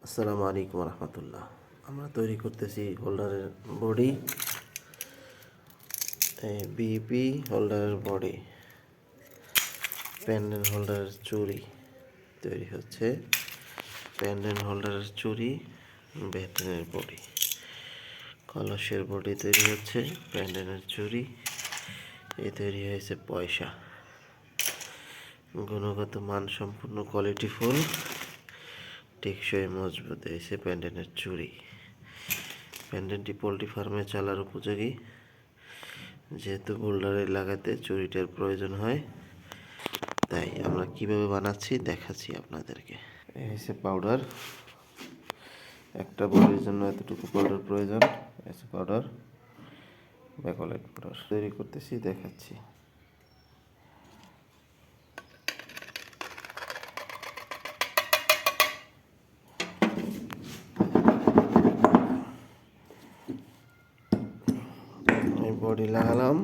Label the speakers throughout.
Speaker 1: আসসালামু আলাইকুম রহমতুল্লাহ। আমরা তৈরি করতেছি হোল্ডারের বডি, বিপি হোল্ডারের বডি, প্যান্ডেল হোল্ডারের চুড়ি তৈরি হচ্ছে। প্যান্ডেল হোল্ডারের চুড়ি, ব্যাটনের বডি, কলসের বডি তৈরি হচ্ছে, প্যান্ডেলের চুড়ি, এই তৈরি হয়েছে পয়সা। গুণগত মানসম্পন্ন কোয়ালিটিফুল টেকসই মজবুত হয়েছে প্যান্ডেলের চুড়ি। প্যান্ডেলটি পোলট্রি ফার্মে চালার উপযোগী, যেহেতু বোল্ডারে লাগাতে চুড়িটার প্রয়োজন হয়, তাই আমরা কিভাবে বানাচ্ছি দেখাচ্ছি আপনাদেরকে। এই হচ্ছে পাউডার, একটা বডির জন্য এতটুকু পাউডার প্রয়োজন। এসে পাউডার, ব্যাকলাইট পাউডার তৈরি করতেছি, দেখাচ্ছি। এই বডি লাগালাম,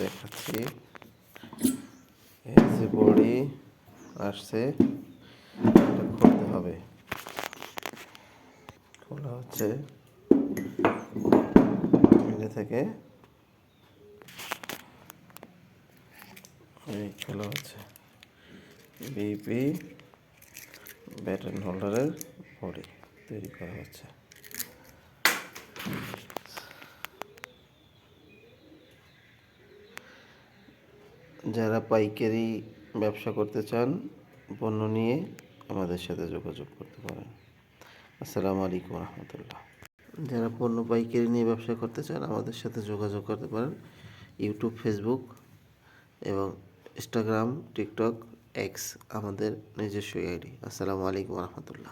Speaker 1: দেখাচ্ছি। এই যে বডি আসছে, এটা খুলতে হবে। খোলা হচ্ছে এটা থেকে, এই খোলা হচ্ছে বিপি ব্যাটন হোল্ডারের বডি তৈরি করা হচ্ছে। যারা পাইকারি ব্যবসা করতে চান, পণ্য নিয়ে আমাদের সাথে যোগাযোগ করতে পারেন। আসসালামু আলাইকুম রহমতুল্লাহ। যারা পণ্য পাইকারি নিয়ে ব্যবসা করতে চান, আমাদের সাথে যোগাযোগ করতে পারেন। ইউটিউব, ফেসবুক এবং ইনস্টাগ্রাম, টিকটক, এক্স আমাদের নিজস্ব আইডি। আসসালামু আলাইকুম রহমতুল্লাহ।